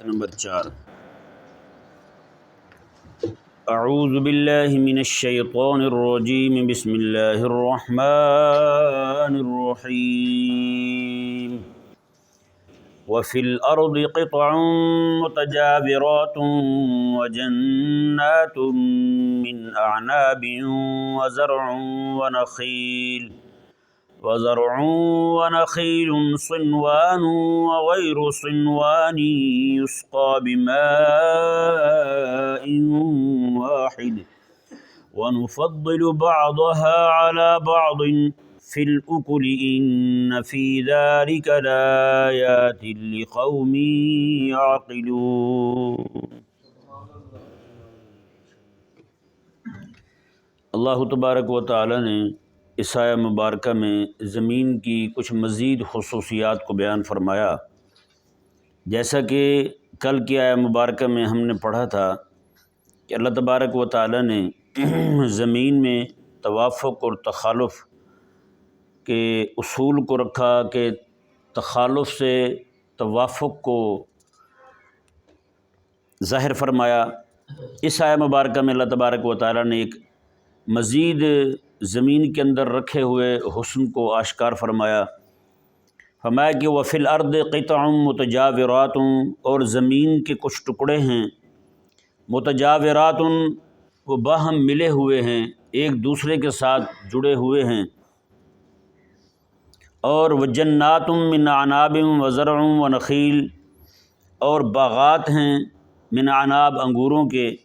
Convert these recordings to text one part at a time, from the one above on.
Number 4۔ اعوذ باللہ من الشیطان الرجیم، بسم اللہ الرحمن الرحیم۔ وفی الارض قطع متجاورات وجنات من اعناب وزرع ونخيل صنوان وغير صنوان يسقى بماء واحد ونفضل بعضها على بعض في الأكل إن في ذلك لآيات لقوم يعقلون۔ اللہ تبارک و تعالی نے اس آیہ مبارکہ میں زمین کی کچھ مزید خصوصیات کو بیان فرمایا۔ جیسا کہ کل کی آیہ مبارکہ میں ہم نے پڑھا تھا کہ اللہ تبارک و تعالی نے زمین میں توافق اور تخالف کے اصول کو رکھا کہ تخالف سے توافق کو ظاہر فرمایا۔ اس آیہ مبارکہ میں اللہ تبارک و تعالی نے ایک مزید زمین کے اندر رکھے ہوئے حسن کو آشکار فرمایا کہ وفی الارض قطع متجاورات، اور زمین کے کچھ ٹکڑے ہیں متجاورات، وہ باہم ملے ہوئے ہیں، ایک دوسرے کے ساتھ جڑے ہوئے ہیں، اور وجنات من اعناب وزرع ونخیل، اور باغات ہیں من اعناب انگوروں کے،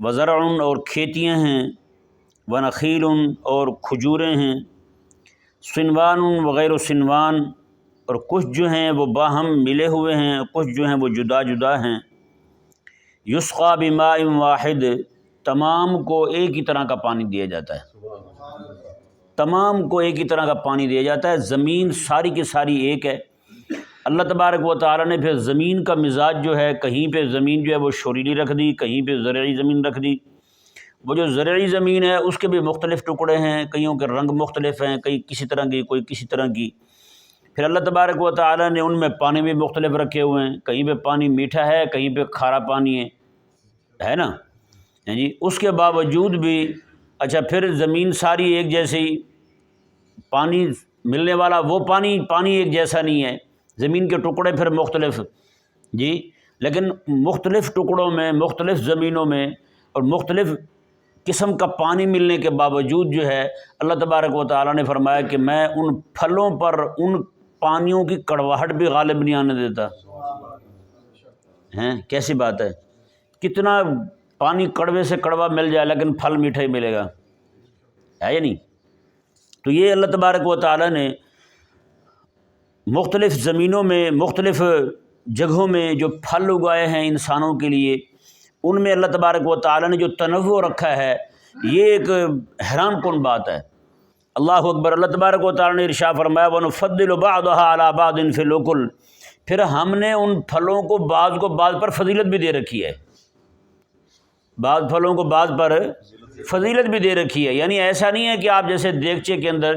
وزرع اور کھیتیاں ہیں، ونخیل اور کھجوریں ہیں، صنوان وغیر صنوان، اور کچھ جو ہیں وہ باہم ملے ہوئے ہیں، کچھ جو ہیں وہ جدا جدا ہیں۔ یسقى بماء واحد، تمام کو ایک ہی طرح کا پانی دیا جاتا ہے، تمام کو ایک ہی طرح کا پانی دیا جاتا ہے۔ زمین ساری کی ساری ایک ہے۔ اللہ تبارک و تعالی نے پھر زمین کا مزاج جو ہے، کہیں پہ زمین جو ہے وہ شوریلی رکھ دی، کہیں پہ زرعی زمین رکھ دی۔ وہ جو زرعی زمین ہے اس کے بھی مختلف ٹکڑے ہیں، کئیوں کے رنگ مختلف ہیں، کئی کسی طرح کی، کوئی کسی طرح کی۔ پھر اللہ تبارک و تعالی نے ان میں پانی بھی مختلف رکھے ہوئے ہیں، کہیں پہ پانی میٹھا ہے، کہیں پہ کھارا پانی ہے نا جی۔ اس کے باوجود بھی اچھا پھر زمین ساری ایک جیسی، پانی ملنے والا وہ پانی ایک جیسا نہیں ہے، زمین کے ٹکڑے پھر مختلف جی، لیکن مختلف ٹکڑوں میں، مختلف زمینوں میں اور مختلف قسم کا پانی ملنے کے باوجود جو ہے اللہ تبارک و تعالی نے فرمایا کہ میں ان پھلوں پر ان پانیوں کی کڑواہٹ بھی غالب نہیں آنے دیتا۔ ہیں کیسی بات ہے، کتنا پانی کڑوے سے کڑوا مل جائے لیکن پھل میٹھا ہی ملے گا، ہے یا نہیں؟ تو یہ اللہ تبارک و تعالی نے مختلف زمینوں میں، مختلف جگہوں میں جو پھل اگائے ہیں انسانوں کے لیے، ان میں اللہ تبارک و تعالی نے جو تنوع رکھا ہے، یہ ایک حیران کن بات ہے۔ اللہ اکبر۔ اللہ تبارک و تعالی نے ارشاد فرمایا وَنُفَضِّلُ بَعْضَهَا عَلَى بَعْضٍ فِي الْأُكُلِ، پھر ہم نے ان پھلوں کو بعض پر فضیلت بھی دے رکھی ہے، بعض پھلوں کو بعض پر فضیلت بھی دے رکھی ہے۔ یعنی ایسا نہیں ہے کہ آپ جیسے دیگچے کے اندر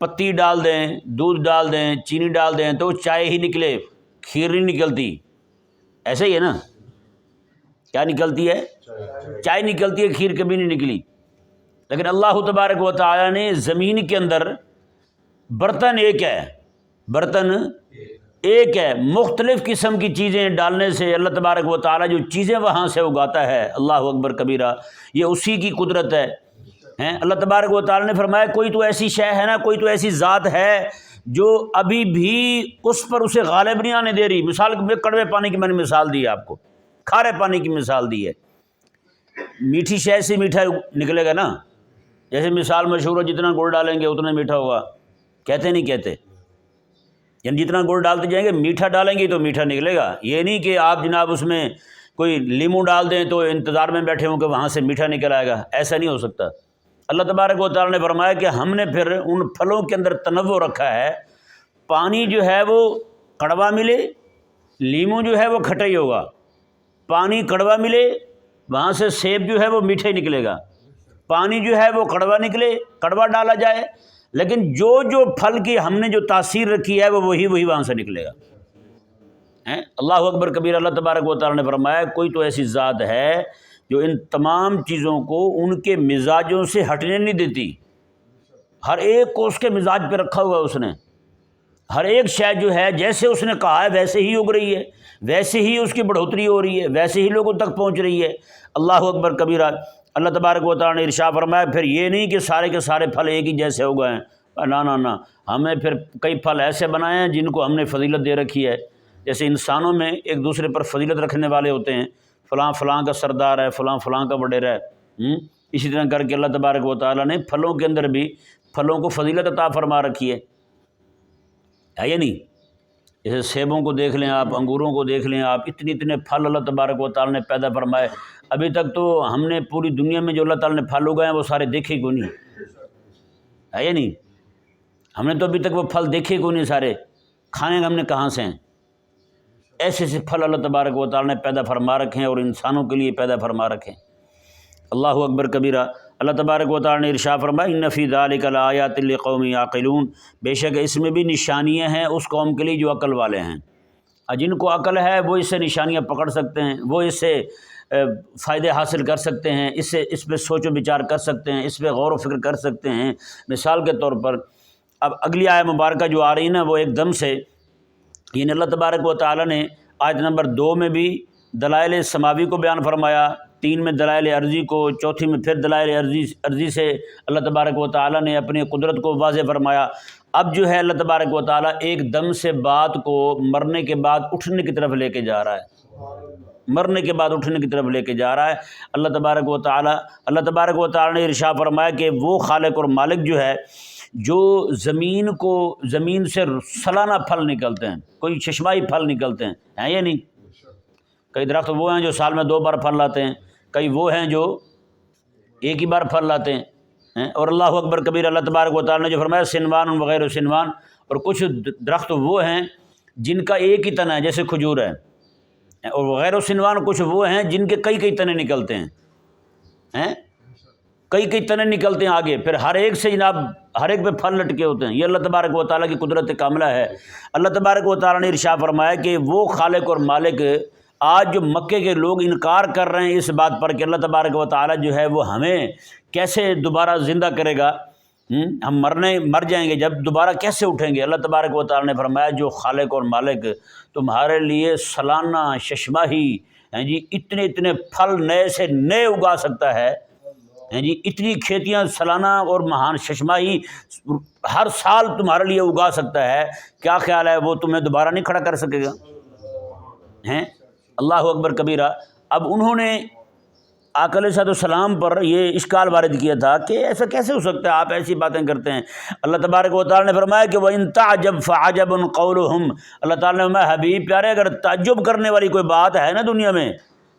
پتی ڈال دیں، دودھ ڈال دیں، چینی ڈال دیں تو چائے ہی نکلے، کھیر نہیں نکلتی، ایسا ہی ہے نا؟ کیا نکلتی ہے؟ چائے نکلتی ہے، کھیر کبھی نہیں نکلی۔ لیکن اللہ تبارک و تعالی نے زمین کے اندر برتن ایک ہے، مختلف قسم کی چیزیں ڈالنے سے اللہ تبارک و تعالی جو چیزیں وہاں سے اگاتا ہے، اللہ اکبر کبیرہ، یہ اسی کی قدرت ہے۔ اللہ تبارک و تعالی نے فرمایا کوئی تو ایسی شے ہے نا، کوئی تو ایسی ذات ہے جو ابھی بھی اس پر اسے غالب نہیں آنے دے رہی۔ مثال میں کڑوے پانی کی میں نے مثال دی ہے آپ کو، کھارے پانی کی مثال دی ہے۔ میٹھی شے سے میٹھا نکلے گا نا، جیسے مثال مشہور ہے جتنا گڑ ڈالیں گے اتنا میٹھا ہوگا، کہتے نہیں کہتے؟ یعنی جتنا گڑ ڈالتے جائیں گے، میٹھا ڈالیں گے تو میٹھا نکلے گا۔ یہ نہیں کہ آپ جناب اس میں کوئی لیمو ڈال دیں تو انتظار میں بیٹھے ہوں کہ وہاں سے میٹھا نکل آئے گا، ایسا نہیں ہو سکتا۔ اللہ تبارک و تعالی نے فرمایا کہ ہم نے پھر ان پھلوں کے اندر تنوع رکھا ہے، پانی جو ہے وہ کڑوا ملے، لیمو جو ہے وہ کھٹا ہی ہوگا، پانی کڑوا ملے، وہاں سے سیب جو ہے وہ میٹھا ہی نکلے گا، پانی جو ہے وہ کڑوا نکلے، کڑوا ڈالا جائے، لیکن جو پھل کی ہم نے جو تاثیر رکھی ہے وہ وہی وہاں سے نکلے گا۔ اللہ اکبر کبیر۔ اللہ تبارک و تعالیٰ نے فرمایا کوئی تو ایسی ذات ہے جو ان تمام چیزوں کو ان کے مزاجوں سے ہٹنے نہیں دیتی، ہر ایک کو اس کے مزاج پہ رکھا ہوا ہے اس نے، ہر ایک شے جو ہے جیسے اس نے کہا ہے ویسے ہی اگ رہی ہے، ویسے ہی اس کی بڑھوتری ہو رہی ہے، ویسے ہی لوگوں تک پہنچ رہی ہے۔ اللہ اکبر کبیرہ۔ اللہ تبارک و تعالیٰ نے ارشاد فرمایا پھر یہ نہیں کہ سارے کے سارے پھل ایک ہی جیسے ہو گئے ہیں، نہ، ہمیں پھر کئی پھل ایسے بنائے ہیں جن کو ہم نے فضیلت دے رکھی ہے۔ جیسے انسانوں میں ایک دوسرے پر فضیلت رکھنے والے ہوتے ہیں، فلاں فلاں کا سردار ہے، فلاں فلاں کا وڈیرا ہے، اسی طرح کر کے اللہ تبارک و تعالیٰ نے پھلوں کے اندر بھی پھلوں کو فضیلت عطا فرما رکھی ہے یا نہیں؟ جیسے سیبوں کو دیکھ لیں آپ، انگوروں کو دیکھ لیں آپ، اتنے پھل اللہ تبارک و تعالیٰ نے پیدا فرمائے۔ ابھی تک تو ہم نے پوری دنیا میں جو اللہ تعالیٰ نے پھل اگائے ہیں وہ سارے دیکھے کیوں نہیں ہے یا نہیں؟ ہم نے تو ابھی تک وہ پھل دیکھے کیوں نہیں سارے، کھانے ہم نے کہاں سے ہیں؟ ایسے ایسے پھل اللہ تبارک و تعالیٰ نے پیدا فرما رکھے ہیں اور انسانوں کے لیے پیدا فرما رکھے ہیں۔ اللہ اکبر کبیرہ۔ اللہ تبارک و تعالیٰ نے ارشاد فرمایا ان فی ذلک لآیات لقوم یعقلون، بے شک اس میں بھی نشانیاں ہیں اس قوم کے لیے جو عقل والے ہیں۔ جن کو عقل ہے وہ اس سے نشانیاں پکڑ سکتے ہیں، وہ اس سے فائدے حاصل کر سکتے ہیں، اس پہ سوچ و بچار کر سکتے ہیں، اس پہ غور و فکر کر سکتے ہیں۔ مثال کے طور پر اب اگلی آیت مبارکہ جو آ رہی ہے نا، وہ ایک دم سے یعنی اللہ تبارک و تعالیٰ نے آیت نمبر 2 میں بھی دلائل سماوی کو بیان فرمایا، 3 میں دلائل ارضی کو، چوتھی میں پھر دلائل ارضی سے اللہ تبارک و تعالیٰ نے اپنی قدرت کو واضح فرمایا۔ اب جو ہے اللہ تبارک و تعالیٰ ایک دم سے بات کو مرنے کے بعد اٹھنے کی طرف لے کے جا رہا ہے، مرنے کے بعد اٹھنے کی طرف لے کے جا رہا ہے۔ اللہ تبارک و تعالیٰ نے ارشاد فرمایا کہ وہ خالق اور مالک جو ہے جو زمین سے سالانہ پھل نکلتے ہیں، کوئی چشمائی پھل نکلتے ہیں یا نہیں؟ کئی درخت وہ ہیں جو سال میں 2 بار پھل لاتے ہیں، کئی وہ ہیں جو ایک ہی بار پھل لاتے ہیں۔ اور اللہ اکبر کبیر۔ اللہ تبارک و تعالیٰ نے جو فرمایا سنوان وغیرہ سنوان، اور کچھ درخت وہ ہیں جن کا ایک ہی تنا ہے جیسے کھجور ہے، اور غیر سنوان کچھ وہ ہیں جن کے کئی تنے نکلتے ہیں، کئی تنے نکلتے ہیں آگے، پھر ہر ایک سے جناب ہر ایک پہ پھل لٹکے ہوتے ہیں۔ یہ اللہ تبارک و تعالیٰ کی قدرت کاملہ ہے۔ اللہ تبارک و تعالیٰ نے ارشاد فرمایا کہ وہ خالق اور مالک، آج جو مکے کے لوگ انکار کر رہے ہیں اس بات پر کہ اللہ تبارک و تعالیٰ جو ہے وہ ہمیں کیسے دوبارہ زندہ کرے گا، ہم مر جائیں گے، جب دوبارہ کیسے اٹھیں گے؟ اللہ تبارک و تعالیٰ نے فرمایا جو خالق اور مالک تمہارے لیے سالانہ ششماہی جی اتنے پھل نئے سے نئے اگا سکتا ہے، جی اتنی کھیتیاں سالانہ اور مہان ششماہی ہر سال تمہارے لیے اگا سکتا ہے، کیا خیال ہے وہ تمہیں دوبارہ نہیں کھڑا کر سکے گا؟ اللہ اکبر کبیرہ۔ اب انہوں نے آقا علیہ السلام پر یہ اشکال وارد کیا تھا کہ ایسا کیسے ہو سکتا ہے، آپ ایسی باتیں کرتے ہیں۔ اللہ تبارک و تعالیٰ نے فرمایا کہ وَإِن تَعْجَبْ فَعَجَبٌ قَوْلُهُمْ، اللہ تعالیٰ نے فرمایا حبیب پیارے اگر تعجب کرنے والی کوئی بات ہے نا دنیا میں،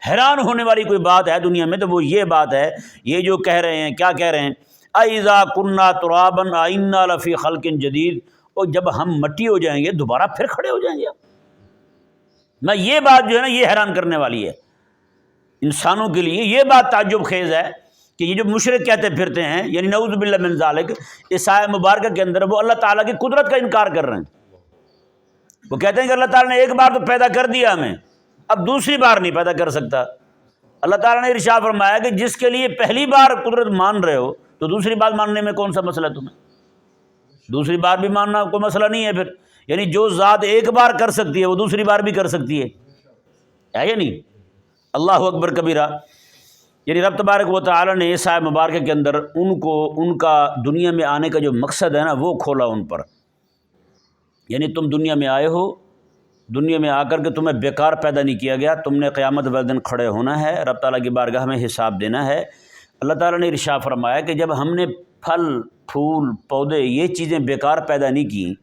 حیران ہونے والی کوئی بات ہے دنیا میں، تو وہ یہ بات ہے، یہ جو کہہ رہے ہیں، کیا کہہ رہے ہیں؟ أَإِذَا كُنَّا تُرَابًا أَإِنَّا لَفِي خَلْقٍ جَدِيدٍ، اور جب ہم مٹی ہو جائیں گے دوبارہ پھر کھڑے ہو جائیں گے۔ نہ یہ بات جو ہے نا یہ حیران کرنے والی ہے انسانوں کے لیے، یہ بات تعجب خیز ہے کہ یہ جو مشرک کہتے پھرتے ہیں، یعنی نعوذ باللہ من ذالک، اس آیت مبارکہ کے اندر وہ اللہ تعالیٰ کی قدرت کا انکار کر رہے ہیں۔ وہ کہتے ہیں کہ اللہ تعالیٰ نے ایک بار تو پیدا کر دیا ہمیں، اب دوسری بار نہیں پیدا کر سکتا۔ اللہ تعالیٰ نے ارشاد فرمایا کہ جس کے لیے پہلی بار قدرت مان رہے ہو تو دوسری بار ماننے میں کون سا مسئلہ تمہیں؟ دوسری بار بھی ماننا کوئی مسئلہ نہیں ہے پھر، یعنی جو ذات ایک بار کر سکتی ہے وہ دوسری بار بھی کر سکتی ہے یا نہیں؟ اللہ اکبر کبیرہ۔ یعنی رب تبارک و تعالیٰ نے اس آیت مبارکہ کے اندر ان کا دنیا میں آنے کا جو مقصد ہے نا وہ کھولا ان پر، یعنی تم دنیا میں آئے ہو، دنیا میں آ کر کے تمہیں بیکار پیدا نہیں کیا گیا، تم نے قیامت والے دن کھڑے ہونا ہے، رب تعالیٰ کی بارگاہ میں حساب دینا ہے۔ اللہ تعالیٰ نے ارشاد فرمایا کہ جب ہم نے پھل پھول پودے یہ چیزیں بیکار پیدا نہیں کی،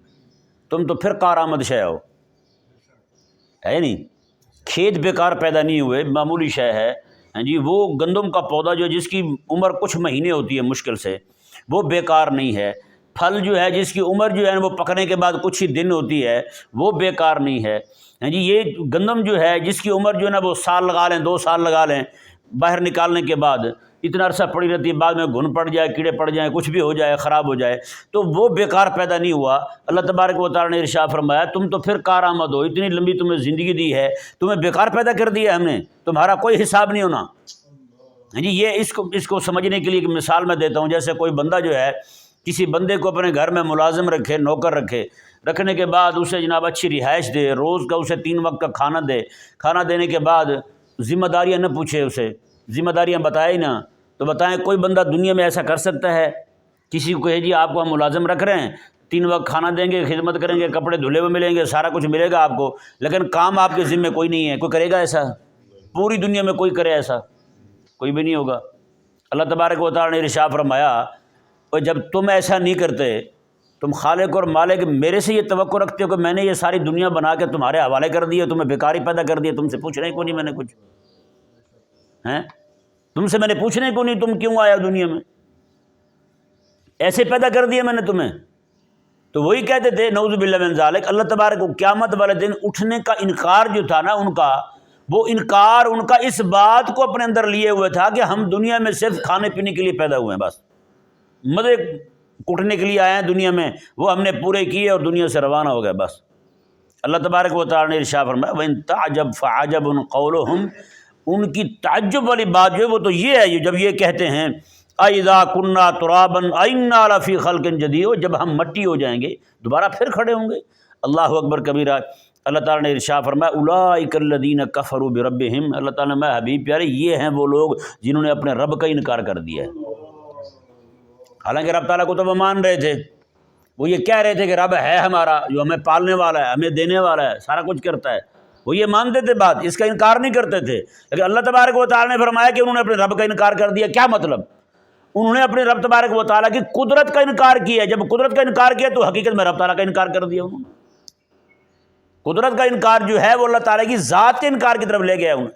تم تو پھر کارآمد شے ہو، ہے نہیں؟ کھیت بیکار پیدا نہیں ہوئے، معمولی شے ہے جی، وہ گندم کا پودا جو جس کی عمر کچھ مہینے ہوتی ہے مشکل سے، وہ بیکار نہیں ہے۔ پھل جو ہے جس کی عمر جو ہے وہ پکنے کے بعد کچھ ہی دن ہوتی ہے، وہ بیکار نہیں ہے جی۔ یہ گندم جو ہے جس کی عمر جو ہے نا وہ سال لگا لیں، 2 سال لگا لیں، باہر نکالنے کے بعد اتنا عرصہ پڑی رہتی ہے، بعد میں گھن پڑ جائے، کیڑے پڑ جائیں، کچھ بھی ہو جائے، خراب ہو جائے، تو وہ بیکار پیدا نہیں ہوا۔ اللہ تبارک و تعالیٰ نے ارشاد فرمایا تم تو پھر کارآمد ہو، اتنی لمبی تمہیں زندگی دی ہے، تمہیں بیکار پیدا کر دیا ہم نے، تمہارا کوئی حساب نہیں ہونا۔ جی یہ اس کو سمجھنے کے لیے ایک مثال میں دیتا ہوں۔ جیسے کوئی بندہ جو ہے کسی بندے کو اپنے گھر میں ملازم رکھے، نوکر رکھے، رکھنے کے بعد اسے جناب اچھی رہائش دے، روز کا اسے 3 وقت کا کھانا دے، کھانا دینے کے بعد ذمہ داریاں نہ پوچھے، اسے ذمہ داریاں بتائے نہ، تو بتائیں کوئی بندہ دنیا میں ایسا کر سکتا ہے؟ کسی کو کہے جی آپ کو ہم ملازم رکھ رہے ہیں، 3 وقت کھانا دیں گے، خدمت کریں گے، کپڑے دھلے ہوئے ملیں گے، سارا کچھ ملے گا آپ کو، لیکن کام آپ کے ذمہ کوئی نہیں ہے، کوئی کرے گا ایسا؟ پوری دنیا میں کوئی کرے ایسا؟ کوئی بھی نہیں ہوگا۔ اللہ تبارک و تعالیٰ نے ارشاد فرمایا اور جب تم ایسا نہیں کرتے، تم خالق اور مالک میرے سے یہ توقع رکھتے ہو کہ میں نے یہ ساری دنیا بنا کے تمہارے حوالے کر دی ہے، تمہیں بیکاری پیدا کر دی ہے، تم سے پوچھ رہے کو نہیں میں نے کچھ ہیں؟ تم سے میں نے پوچھنے کو نہیں تم کیوں آیا دنیا میں، ایسے پیدا کر دیا میں نے تمہیں۔ تو وہی کہتے تھے نعوذ باللہ من ذالک، اللہ تبارک کو قیامت والے دن اٹھنے کا انکار جو تھا نا ان کا، وہ انکار ان کا اس بات کو اپنے اندر لیے ہوئے تھا کہ ہم دنیا میں صرف کھانے پینے کے لیے پیدا ہوئے ہیں، بس مزے کٹنے کے لیے آئے ہیں دنیا میں، وہ ہم نے پورے کیے اور دنیا سے روانہ ہو گئے بس۔ اللہ تبارک و تعالیٰ نے ارشاد فرمایا وَإِن تَعْجَبْ فَعَجَبٌ قَوْلُهُمْ، ان کی تعجب والی بات جو ہے وہ تو یہ ہے جب یہ کہتے ہیں اَإِذَا كُنَّا تُرَابًا أَإِنَّا لَفِي خَلْقٍ جَدِيدٍ، جب ہم مٹی ہو جائیں گے دوبارہ پھر کھڑے ہوں گے۔ اللہ اکبر کبیرہ۔ اللہ تعالیٰ نے ارشاد فرمایا اولئک الذین کفروا بربہم، اللہ تعالیٰ نے میں حبیب پیارے یہ ہیں وہ لوگ جنہوں نے اپنے رب کا انکار کر دیا ہے۔ حالانکہ رب تعالیٰ کو تو وہ مان رہے تھے، وہ یہ کہہ رہے تھے کہ رب ہے ہمارا جو ہمیں پالنے والا ہے، ہمیں دینے والا ہے، سارا کچھ کرتا ہے، وہ یہ مانتے تھے، بات اس کا انکار نہیں کرتے تھے، لیکن اللہ تبارک و تعالیٰ نے فرمایا کہ انہوں نے اپنے رب کا انکار کر دیا۔ کیا مطلب؟ انہوں نے اپنے رب تبارک و تعالیٰ کی قدرت کا انکار کیا، جب قدرت کا انکار کیا تو حقیقت میں رب تعالیٰ کا انکار کر دیا انہوں نے۔ قدرت کا انکار جو ہے وہ اللہ تعالیٰ کی ذات کے انکار کی طرف لے گیا انہیں۔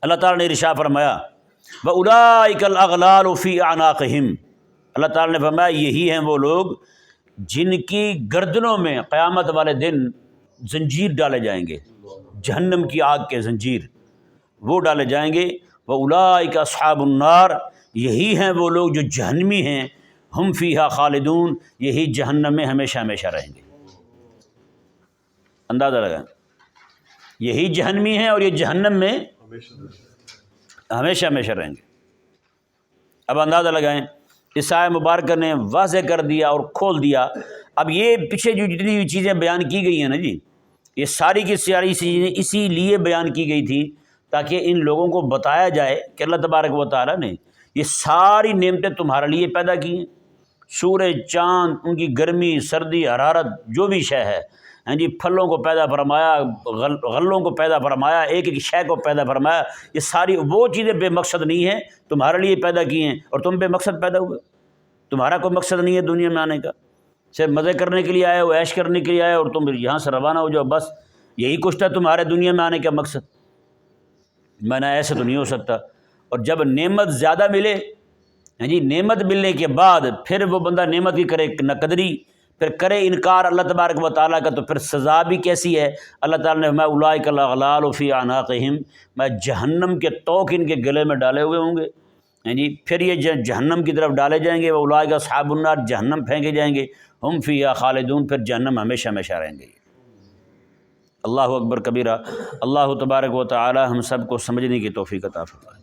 اللہ تعالیٰ نے ارشاد فرمایا وَأُولَئِكَ الْأَغْلَالُ فِي أَعْنَاقِهِمْ، اللہ تعالیٰ نے فرمایا یہی ہیں وہ لوگ جن کی گردنوں میں قیامت والے دن زنجیر ڈالے جائیں گے، جہنم کی آگ کے زنجیر وہ ڈالے جائیں گے۔ وَأُولَئِكَ أَصْحَابُ النَّارِ، یہی ہیں وہ لوگ جو جہنمی ہیں، ہم فیہا خالدون، یہی جہنم میں ہمیشہ ہمیشہ رہیں گے۔ اندازہ لگائیں، یہی جہنمی ہیں اور یہ جہنم میں ہمیشہ ہمیشہ رہیں گے۔ اب اندازہ لگائیں، اس آیہ مبارکہ نے واضح کر دیا اور کھول دیا۔ اب یہ پیچھے جو جتنی بھی چیزیں بیان کی گئی ہیں نا جی، یہ ساری کی ساری چیزیں اسی لیے بیان کی گئی تھی تاکہ ان لوگوں کو بتایا جائے کہ اللہ تبارک و تعالیٰ نے یہ ساری نعمتیں تمہارے لیے پیدا کی ہیں، سورج، چاند، ان کی گرمی، سردی، حرارت، جو بھی شے ہے، ہاں جی، پھلوں کو پیدا فرمایا، غلوں کو پیدا فرمایا، ایک ایک شے کو پیدا فرمایا، یہ ساری وہ چیزیں بے مقصد نہیں ہیں، تمہارے لیے پیدا کی ہیں اور تم بے مقصد پیدا ہوئے۔ تمہارا کوئی مقصد نہیں ہے دنیا میں آنے کا، صرف مزے کرنے کے لیے آئے ہو، عیش کرنے کے لیے آئے اور تم یہاں سے روانہ ہو جاؤ، بس یہی کچھ تھا تمہارے دنیا میں آنے کا مقصد۔ میں نے ایسے تو نہیں ہو سکتا۔ اور جب نعمت زیادہ ملے، ہاں جی، نعمت ملنے کے بعد پھر وہ بندہ نعمت کی کرے نہ قدری، پھر کرے انکار اللہ تبارک و تعالیٰ کا، تو پھر سزا بھی کیسی ہے۔ اللہ تعالیٰ نے فرمایا اولئک الاغلال فی اعناقہم، میں جہنم کے توق ان کے گلے میں ڈالے ہوئے ہوں گے، ہاں جی، پھر یہ جہنم کی طرف ڈالے جائیں گے، اولئک اصحاب النار، جہنم پھینکے جائیں گے، ہم فیہا خالدون، پھر جہنم ہمیشہ ہمیشہ رہیں گے۔ اللہ اکبر کبیرہ۔ اللہ تبارک و تعالی ہم سب کو سمجھنے کی توفیق عطا فرمائے۔